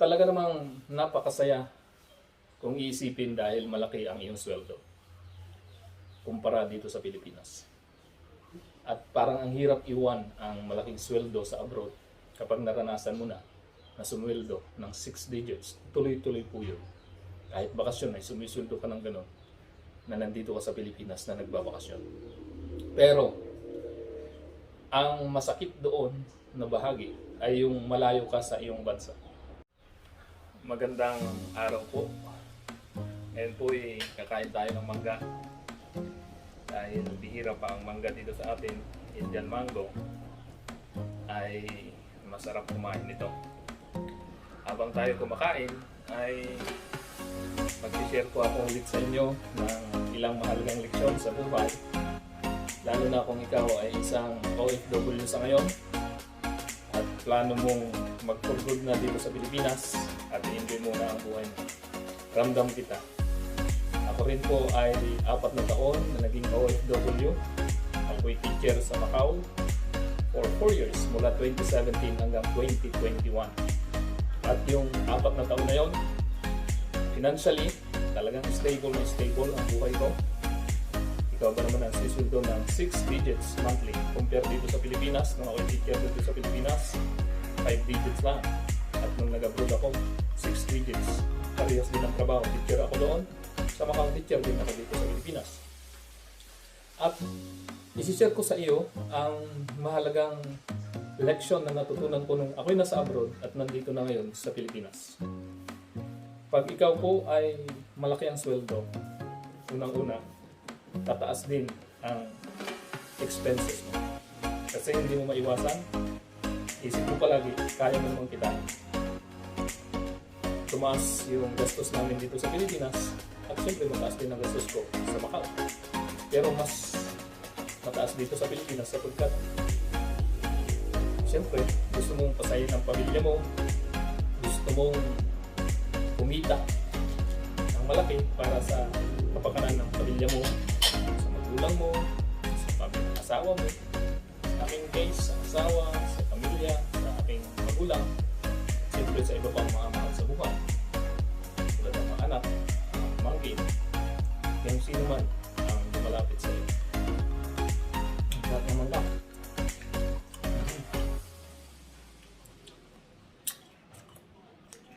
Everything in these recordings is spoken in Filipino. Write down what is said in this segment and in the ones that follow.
talaga namang napakasaya kung iisipin dahil malaki ang iyong sweldo kumpara dito sa Pilipinas. At parang ang hirap iwan ang malaking sweldo sa abroad kapag naranasan mo na sumweldo ng 6 digits. Tuloy-tuloy po yun. Kahit bakasyon ay sumisweldo ka ng gano'n na nandito ka sa Pilipinas na nagbabakasyon. Pero ang masakit doon na bahagi ay yung malayo ka sa iyong bansa. Magandang araw po. Ngayon po kakain tayo ng mangga. Dahil bihira pa ang mangga dito sa atin, Indian mango, ay masarap kumain nito. Habang tayo kumakain, ay mag-share ko ako ulit sa inyo ng ilang mahalagang leksyon sa buhay. Lalo na kung ikaw ay isang OFW sa ngayon at plano mong mag-for good na dito sa Pilipinas at i-enjoy mo na ang buhay mo. Ramdam kita. Ako rin po ay 4 na taon na naging OFW. Ako'y teacher sa Macau for 4 years mula 2017 hanggang 2021. At yung 4 na taon na yon, financially, talagang stable ang buhay ko. Ikaw ba naman ang sisweldo ng 6 digits monthly compare dito sa Pilipinas? Nung ako'y teacher dito sa Pilipinas, 5 digits lang. At nung nag-abroad ako, 6 digits. Parehas din ang trabaho. Teacher ako doon. Sa Macau, teacher din ako dito sa Pilipinas. At isi-share ko sa iyo ang mahalagang leksyon na natutunan ko nung ako'y nasa abroad at nandito na ngayon sa Pilipinas. Pag ikaw po ay malaki ang sweldo, unang-una, tataas din ang expenses mo. Kasi hindi mo maiwasan, isip mo palagi, kaya mo namang kita. Tumaas yung gastos namin dito sa Pilipinas, at syempre mataas din ang gastos ko sa Macau. Pero mas mataas dito sa Pilipinas sapagkat syempre gusto mong pasayin ang pamilya mo, gusto mong kumita ng malaki para sa kapakanan ng pamilya mo, sa magulang mo, sa asawa mo. Sa aking case, sa asawa, sa pamilya, sa aking magulang, siyempre sa iba pang mga mahal sa buhay. Tulad ng mga anak, mga pamangkin, yung sino man ang lumalapit sa iyo. Ang lahat naman lang.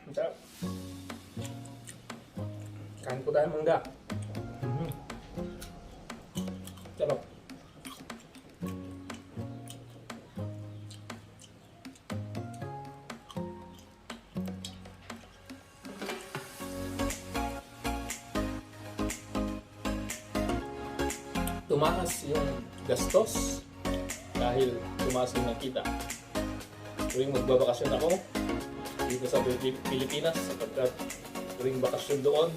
Ang sarap. Kain po tayo mangga. Sarap. Tumaas yung gastos dahil tumaas din ang kita. Tuwing magbabakasyon ako dito sa Pilipinas sapagkat tuwing bakasyon doon,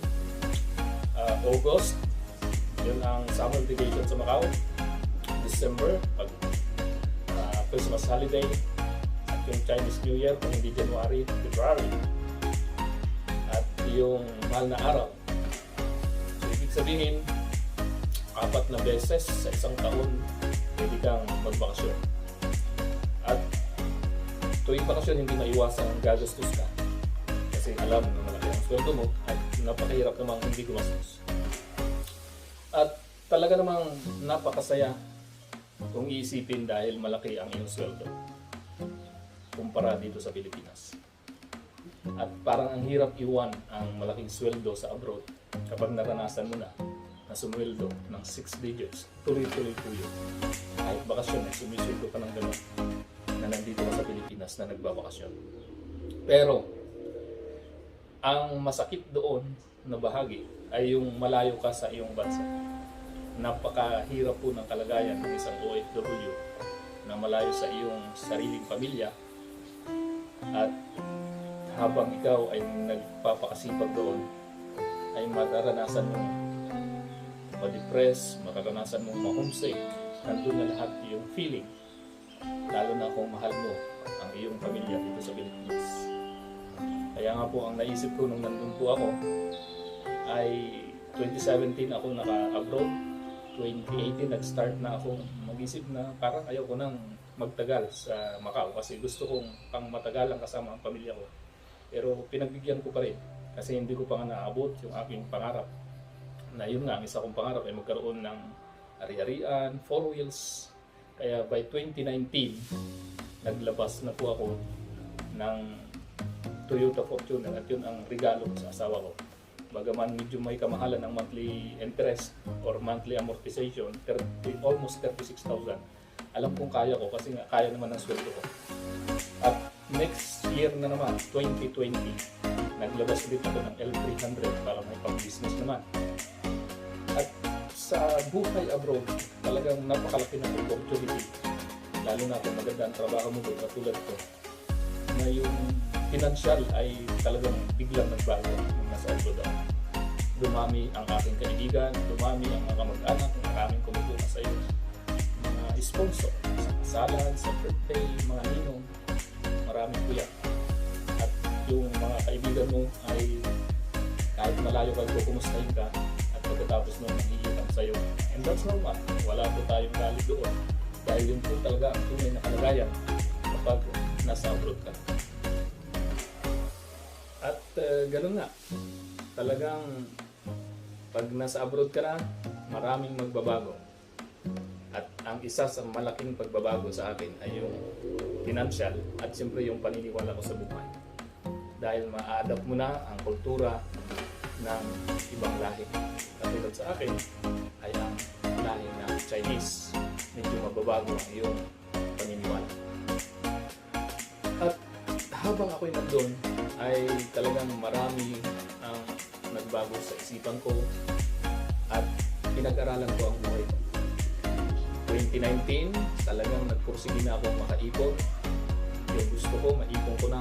August, yun ang summer vacation sa Macau. December, pag Christmas holiday, at yung Chinese New Year, kung hindi January, February. At yung mahal na araw. So, ibig sabihin, 4 na beses sa isang taon pwede kang magbakasyon. At tuwing bakasyon, hindi maiwasan ang gagastos ka. Kasi alam na malaki ang sweldo mo at napakahirap namang hindi gumastos. At talaga namang napakasaya kung iisipin dahil malaki ang iyong sweldo kumpara dito sa Pilipinas. At parang ang hirap iwan ang malaking sweldo sa abroad kapag naranasan mo na sumweldo ng 6 digits. Tuloy-tuloy po yun. Kahit bakasyon ay sumisweldo ka ng gano'n na nandito ka sa Pilipinas na nagbabakasyon. Pero ang masakit doon na bahagi ay yung malayo ka sa iyong bansa. Napakahirap po ng kalagayan ng isang OFW na malayo sa iyong sariling pamilya at habang ikaw ay nagpapakasipag doon ay mararanasan mo ma-depress, mararanasan mong ma-homesick. Nandun na lahat yung feeling, lalo na kung mahal mo ang iyong pamilya dito sa Pilipinas. Kaya nga po ang naisip ko nung nandun po ako ay 2017 ako naka-abroad, 2018 nag-start na ako mag-isip na parang ayaw ko nang magtagal sa Macau kasi gusto kong pang matagalan kasama ang pamilya ko. Pero pinagbigyan ko pa rin kasi hindi ko pa nga naabot yung aking pangarap. Na yun nga, ang isa kong pangarap ay magkaroon ng ari-arian, 4 wheels. Kaya by 2019, naglabas na po ako ng Toyota Fortuner at yun ang regalo ko sa asawa ko. Bagaman medyo may kamahalan ng monthly interest or monthly amortization, almost 36,000. Alam kong kaya ko kasi nga kaya naman ang sweldo ko. At next year na naman, 2020, naglabas ulit ako ng L300 para may pang-business naman. At sa buhay abroad, talagang napakalaki ng opportunity. Lalo na kung maganda ang trabaho mo doon, katulad ko, na yung financial ay talagang biglang nagbago nung nasa abroad ako. Dumami ang aking kaibigan, dumami ang mga kamag-anak, ang maraming kumutulong sa iyo. Mga sponsor, sa kasalan, sa birthday, mga ninong, maraming kuya. At yung mga kaibigan mo ay kahit malayo ka, kumustahin ka at pagkatapos mo nangihitam sa iyo. And that's normal. Wala po tayong galit doon. Dahil yun po talaga ang tunay na kalagayan kapag nasa abroad ka. At ganun nga, talagang pag nasa abroad ka na, maraming magbabago. At ang isa sa malaking pagbabago sa akin ay yung financial at siyempre yung paniniwala ko sa buhay. Dahil ma-adapt mo na ang kultura ng ibang lahi. Katulad sa akin ay ang lahi ng Chinese. Medyo mababago ang iyong paniniwala. At habang ako'y nandun, ay talagang marami ang nagbago sa isipan ko at pinag-aralan ko ang buhay ko. 2019, talagang nagpursige na akong makaipon. Yung gusto ko, maipon ko na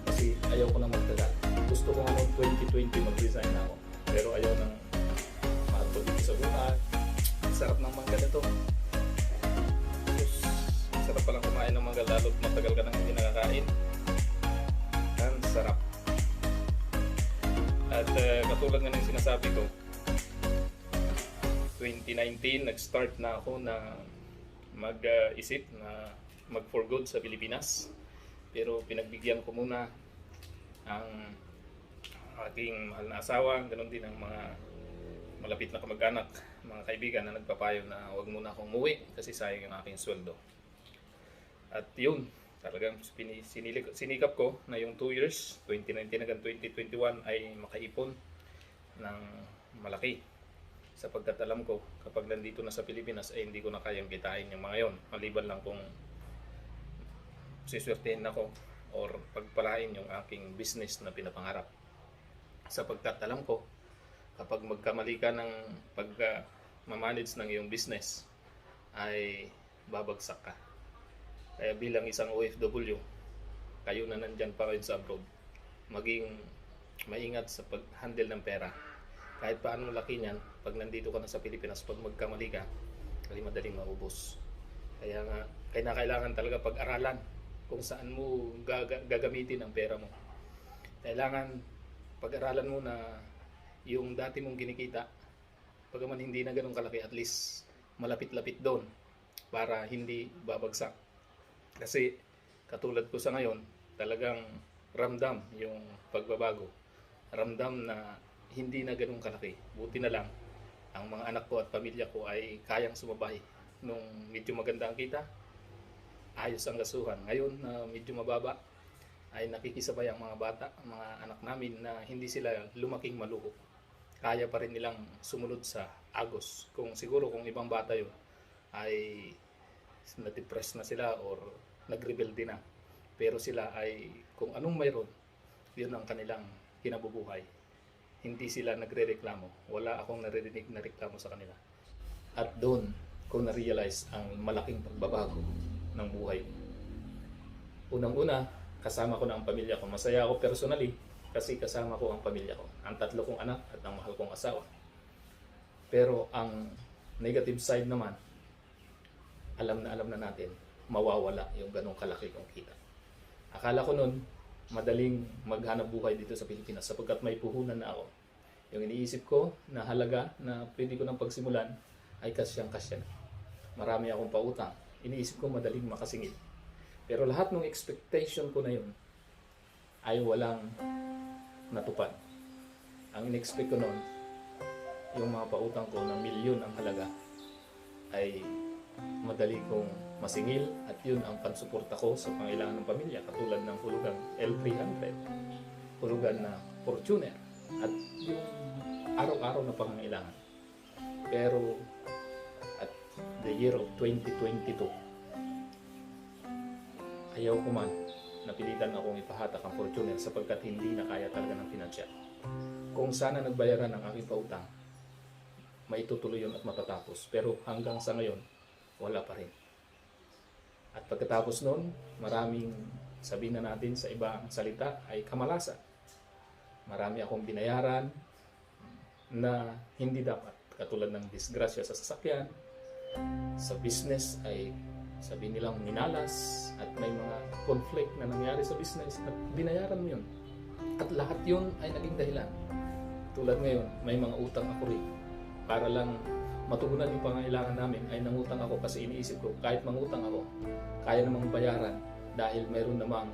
kasi ayaw ko na magtagal. Gusto ko nga noong 2020 mag-resign na ako. Pero ayaw nang mahal dito sa buhay. Sarap ng mangga nito. Sarap palang kumain ng mangga lalo't matagal ka nang hindi nakakain. Ang sarap. At katulad nga ng sinasabi ko, 2019 nag-start na ako na mag-isip na mag-for good sa Pilipinas. Pero pinagbigyan ko muna ang aking mahal na asawa, ganoon din ang mga malapit na kamag-anak, mga kaibigan na nagpapayo na huwag muna akong umuwi kasi sayang ang aking sweldo. At yun, talagang sinikap ko na yung 2 years, 2019 hanggang 2021 ay makaipon ng malaki. Sapagkat alam ko, kapag nandito na sa Pilipinas ay hindi ko na kayang kitain yung mga yon. Maliban lang kung siswertehin ako or pagpalain yung aking business na pinapangarap. Sapagkat alam ko, kapag magkamali ka ng pag-manage ng iyong business, ay babagsak ka. Kaya bilang isang OFW, kayo na nandyan pa rin sa abroad, maging maingat sa pag-handle ng pera. Kahit paano laki niyan, pag nandito ka na sa Pilipinas, pag magkamali ka, madaling maubos. Kaya nga, kailangan talaga pag-aralan kung saan mo gagamitin ang pera mo. Kailangan pag-aralan mo na yung dati mong kinikita, pagaman hindi na ganun kalaki, at least malapit-lapit doon para hindi babagsak. Kasi katulad ko sa ngayon, talagang ramdam yung pagbabago. Ramdam na hindi na ganun kalaki. Buti na lang, ang mga anak ko at pamilya ko ay kayang sumabay. Nung medyo maganda ang kita, ayos ang gasuhan. Ngayon na medyo mababa, ay nakikisabay ang mga bata, ang mga anak namin na hindi sila lumaking maluho. Kaya pa rin nilang sumunod sa agos. Kung siguro kung ibang bata yun, ay na-depress na sila or nag-rebelde na. Pero sila ay kung anong mayroon, yun ang kanilang kinabubuhay. Hindi sila nagre-reklamo. Wala akong naririnig na reklamo sa kanila. At doon ko na-realize ang malaking pagbabago ng buhay. Unang-una, kasama ko na ang pamilya ko. Masaya ako personally kasi kasama ko ang pamilya ko. Ang 3 kong anak at ang mahal kong asawa. Pero ang negative side naman, alam na natin, mawawala yung ganong kalaki kong kita. Akala ko noon, madaling maghanap buhay dito sa Pilipinas sapagkat may puhunan na ako. Yung iniisip ko na halaga na pwede ko nang pagsimulan ay kasyang-kasya na. Marami akong pautang. Iniisip ko madaling makasingit. Pero lahat ng expectation ko na yun ay walang natupad. Ang in-expect ko noon, yung mga pautang ko ng milyon ang halaga ay madali kong masingil at yun ang pansuporta ko sa pangailangan ng pamilya, katulad ng hulugang L300, hulugan na Fortuner at yung araw-araw na pangangailangan. Pero at the year of 2022, ayaw ko man, napilitan akong ipahatak ang Fortuner sapagkat hindi na kaya talaga ng pinansyal. Kung sana nagbayaran ng aking pautang, maitutuloy yun at matatapos. Pero hanggang sa ngayon, wala pa rin. At pagkatapos nun, maraming, sabihin na natin sa ibang salita, ay kamalasan. Marami akong binayaran na hindi dapat. Katulad ng disgrasya sa sasakyan, sa business ay sabihin nilang minalas, at may mga conflict na nangyari sa business at binayaran mo yun. At lahat yun ay naging dahilan. Tulad ngayon, may mga utang ako rin. Para lang matugunan yung pangailangan namin ay nangutang ako kasi iniisip ko kahit mangutang ako, kaya namang bayaran dahil mayroon namang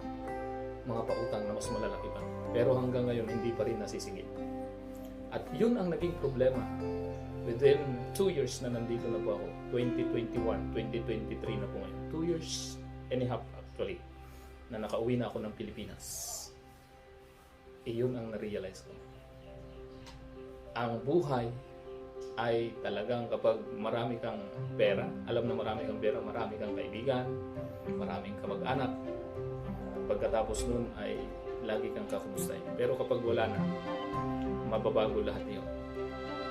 mga pautang na mas malalaki pa. Pero hanggang ngayon hindi pa rin nasisingil. At yun ang naging problema. Within 2 years na nandito na po ako, 2021, 2023 na po ngayon. 2 years and a half actually na nakauwi na ako ng Pilipinas. Iyon ang na-realize ko. Ang buhay ay talagang kapag marami kang pera, alam na marami kang pera, marami kang kaibigan, maraming kamag-anak, pagkatapos nun ay lagi kang kakumustahin. Pero kapag wala na, mababago lahat yun.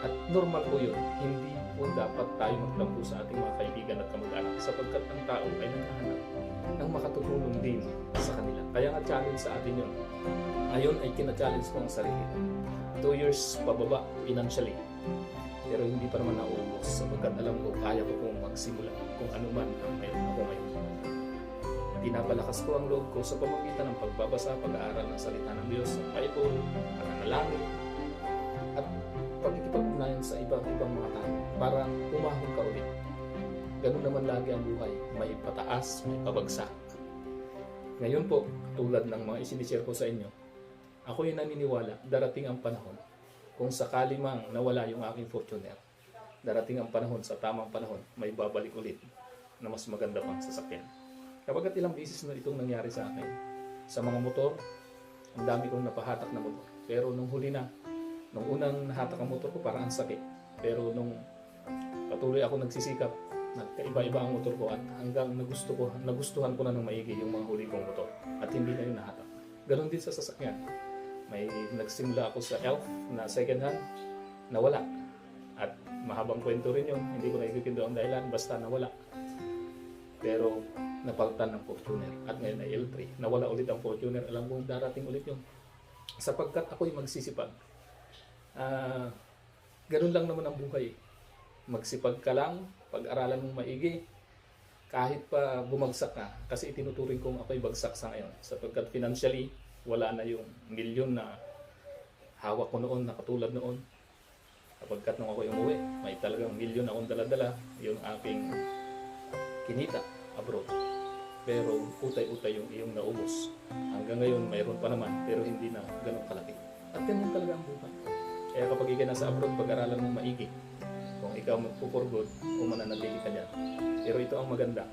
At normal po yun, hindi po dapat tayo magtampo sa ating mga kaibigan at kamag-anak sapagkat ang tao ay naghahanap ng makatutulong din sa kanila. Kaya nga challenge sa atin yun. Ngayon ay kina-challenge ko ang sarili. 2 years pababa financially. Pero hindi pa naman nauubos sapagkat alam ko kaya ko pong magsimula kung ano man ang mayroon ako ngayon. Pinapalakas ko ang loob ko sa pamamagitan ng pagbabasa, pag-aaral ng salita ng Diyos, ng Bible, pananalangin, at pagkikipag-ugnayan sa ibang mga tao para umahon ka ulit. Ganun naman lagi ang buhay, may pataas, may pabagsak. Ngayon po, tulad ng mga isinishare ko sa inyo, ako'y naniniwala darating ang panahon kung sakali mang nawala yung aking Fortuner, darating ang panahon, sa tamang panahon, may babalik ulit na mas maganda pang sasakyan. Kapag ilang beses na itong nangyari sa akin, sa mga motor, ang dami kong napahatak na motor. Pero nung huli na, nung unang nahatak ang motor ko, parang ang sakit. Pero nung patuloy ako nagsisikap, nagkaiba-iba ang motor ko at hanggang nagustuhan ko na ng maigi yung mga huli kong motor at hindi na yung nahatak. Ganon din sa sasakyan. May nagsimula ako sa Elf na second hand, nawala. At mahabang kwento rin yun, hindi ko na ikikindo ang dahilan, basta nawala. Pero napalitan ng Fortuner at ngayon ay L3. Nawala ulit ang Fortuner, alam kong darating ulit yun. Sapagkat ako'y magsisipag. Ganun lang naman ang buhay. Magsipag ka lang, pag-aralan mong maigi, kahit pa bumagsak ka, kasi itinuturing kong ako'y bagsak sa ngayon. Sapagkat financially, wala na yung milyon na hawak ko noon, na katulad noon. Kapagkat nung ako'y umuwi, may talagang milyon akong dala-dala, yung aking kinita abroad. Pero utay-utay yung iyong naubos. Hanggang ngayon, mayroon pa naman, pero hindi na ganun kalaki. At ganyan talaga ang buhay. Kaya kapag ikaw nasa abroad, pag-aralan mong maigi, kung ikaw magpo-for-good, kung mananatili ka dyan. Pero ito ang maganda.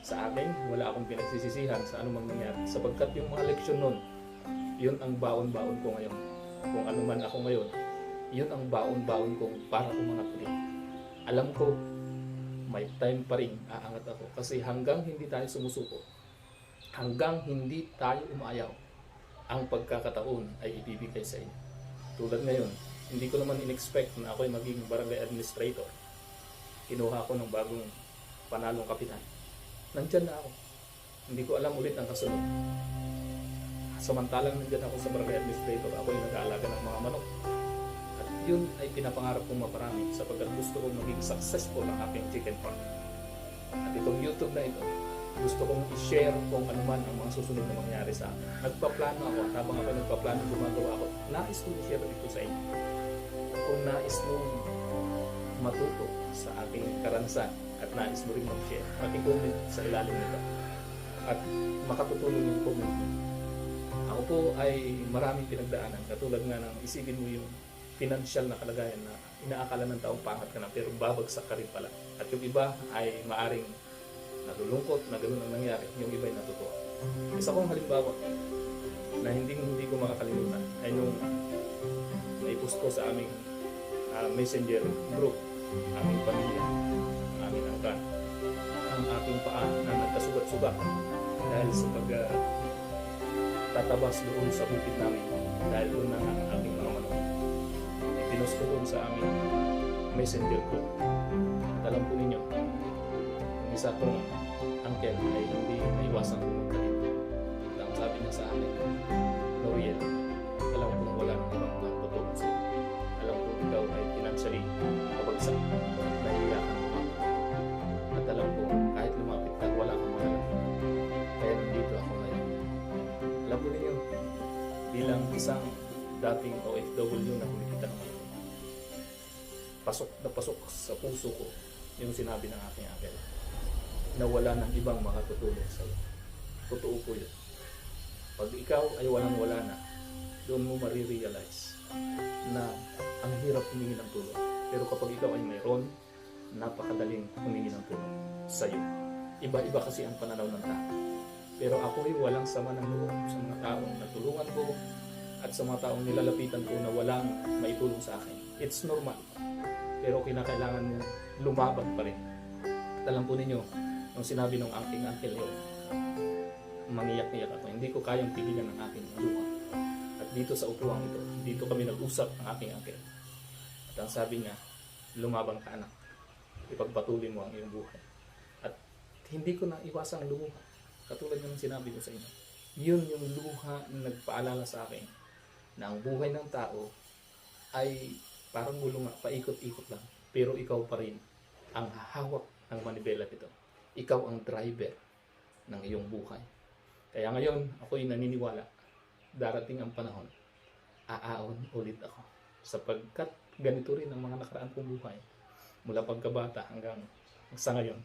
Sa akin, wala akong pinagsisisihan sa anumang nangyari. Sapagkat yung mga leksyon nun, yun ang baon-baon ko ngayon. Kung ano man ako ngayon, yun ang baon-baon kong para umangat ulit. Alam ko, may time pa rin aangat ako. Kasi hanggang hindi tayo sumusuko, hanggang hindi tayo umayaw, ang pagkakataon ay ibibigay sa inyo. Tulad ngayon, hindi ko naman in-expect na ako'y maging barangay administrator. Kinuha ko ng bagong panalong kapitan. Nandyan na ako. Hindi ko alam ulit ang kasunod. Samantalang nandyan ako sa barangay administrator, ako'y nag-aalaga ng mga manok. At yun ay pinapangarap kong maparami sapagkat gusto kong maging successful ang aking chicken farm. At itong YouTube na ito, gusto kong i-share kung ano man ang mga susunod na mangyari sa akin. Nagpaplano ako at habang ako nagpaplano, gumagawa ako. Nais kong i-share dito sa inyo. Kung nais mong matuto sa aking karansan at nais mo rin mag-share, paki-comment sa ilalim nito. At makatutulong yung comment mo. Ako po ay maraming pinagdaanan, katulad nga ng isipin mo yung financial na kalagayan na inaakala ng taong pangat ka na pero babagsak ka rin pala. At yung iba ay maaring nalulungkot na gano'n ang nangyari, yung iba ay natutuwa. Isa kong halimbawa na hindi ko makakalimutan ay nung naipost ko sa aming messenger group, aming pamilya, aming angkan, ang aking paa na nagkasugat-sugat dahil sa tatabas doon sa bukid namin dahil doon na ang aking mga manok. Ipinost ko doon sa aming messenger group. At alam po ninyo, yung isa kong uncle ay hindi naiwasang pumunta dito. At ang sabi niya sa akin, Noriel, alam kong wala nang ibang makakatulong sa'yo. Alam kong ikaw ay financially kabagsak, nahihiyakan mo ako. At alam ko, kahit lumapit ka, wala kang malalaki. Kaya nandito ako ngayon. Alam ko ninyo, bilang isang dating OFW na kumikita ng mga pasok na pasok sa puso ko yung sinabi ng aking uncle na wala ng ibang makatutulong sa iyo. Totoo po yun. Pag ikaw ay walang-wala na, doon mo marirealize na ang hirap humingi ng tulong. Pero kapag ikaw ay mayroon, napakadaling humingi ng tulong sa iyo. Iba-iba kasi ang pananaw ng tao. Pero ako ay walang sama ng loob sa mga taong natulungan ko at sa mga taong nilalapitan ko na walang maitulong sa akin. It's normal. Pero kinakailangan mo lumaban pa rin. At alam po ninyo, nung sinabi ng aking uncle yun, mangiyak-iyak ako. Hindi ko kayang tigilan ng aking luha. At dito sa upuan ito, dito kami nag-usap ng aking uncle. At ang sabi niya, lumabang ka anak. Ipagpatuloy mo ang iyong buhay. At hindi ko na iwasang lumuha. Katulad ng sinabi ko sa inyo. Yun yung luha na nagpaalala sa akin na ang buhay ng tao ay parang gulong nga, paikot-ikot lang. Pero ikaw pa rin ang hawak ng manibela nito. Ikaw ang driver ng iyong buhay. Kaya ngayon, ako'y naniniwala, darating ang panahon, aaon ulit ako. Sapagkat ganito rin ang mga nakaraan kong buhay. Mula pagkabata hanggang sa ngayon.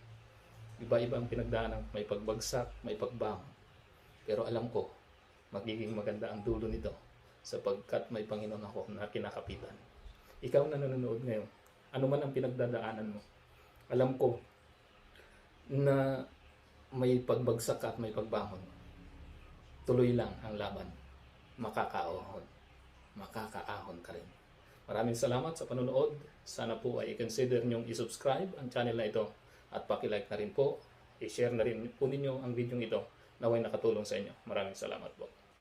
Iba-iba ang pinagdaanan, may pagbagsak, may pagbangon. Pero alam ko, magiging maganda ang dulo nito sapagkat may Panginoon ako na kinakapitan. Ikaw na nanonood ngayon, ano man ang pinagdadaanan mo, alam ko na may pagbagsak at may pagbangon. Tuloy lang ang laban. Makakaahon. Makakaahon ka rin. Maraming salamat sa panonood. Sana po ay i-consider nyong i-subscribe ang channel na ito at paki-like na rin po. I-share na rin po ninyo ang video ito na way nakatulong sa inyo. Maraming salamat po.